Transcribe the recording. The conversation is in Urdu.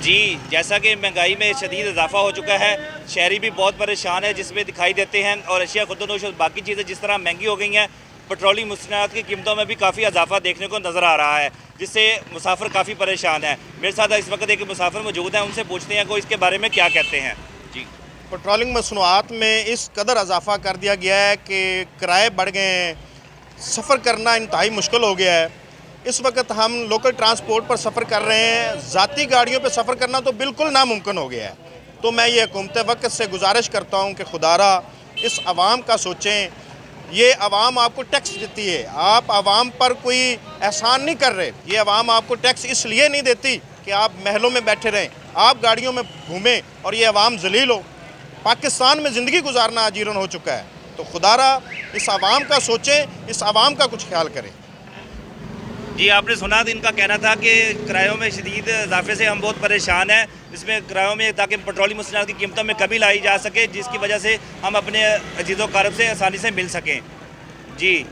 جی، جیسا کہ مہنگائی میں شدید اضافہ ہو چکا ہے، شہری بھی بہت پریشان ہے جس میں دکھائی دیتے ہیں، اور اشیاء خود نوش اور باقی چیزیں جس طرح مہنگی ہو گئی ہیں، پیٹرولیم مصنوعات کی قیمتوں میں بھی کافی اضافہ دیکھنے کو نظر آ رہا ہے، جس سے مسافر کافی پریشان ہیں۔ میرے ساتھ اس وقت ایک مسافر موجود ہیں، ان سے پوچھتے ہیں کہ وہ اس کے بارے میں کیا کہتے ہیں۔ جی، پیٹرولنگ مصنوعات میں اس قدر اضافہ کر دیا گیا ہے کہ کرائے بڑھ گئے ہیں، سفر کرنا انتہائی مشکل ہو گیا ہے۔ اس وقت ہم لوکل ٹرانسپورٹ پر سفر کر رہے ہیں، ذاتی گاڑیوں پہ سفر کرنا تو بالکل ناممکن ہو گیا ہے۔ تو میں یہ حکومت وقت سے گزارش کرتا ہوں کہ خدا را اس عوام کا سوچیں۔ یہ عوام آپ کو ٹیکس دیتی ہے، آپ عوام پر کوئی احسان نہیں کر رہے۔ یہ عوام آپ کو ٹیکس اس لیے نہیں دیتی کہ آپ محلوں میں بیٹھے رہیں، آپ گاڑیوں میں گھومیں اور یہ عوام ذلیل ہو۔ پاکستان میں زندگی گزارنا اجیرن ہو چکا ہے، تو خدا را اس عوام کا سوچیں، اس عوام کا کچھ خیال کریں۔ جی، آپ نے سنا ان کا کہنا تھا کہ کرایوں میں شدید اضافے سے ہم بہت پریشان ہیں، اس میں کرایوں میں تاکہ پیٹرولیم مصنوعات کی قیمتوں میں کمی لائی جا سکے، جس کی وجہ سے ہم اپنے عزیز و اقارب سے آسانی سے مل سکیں۔ جی۔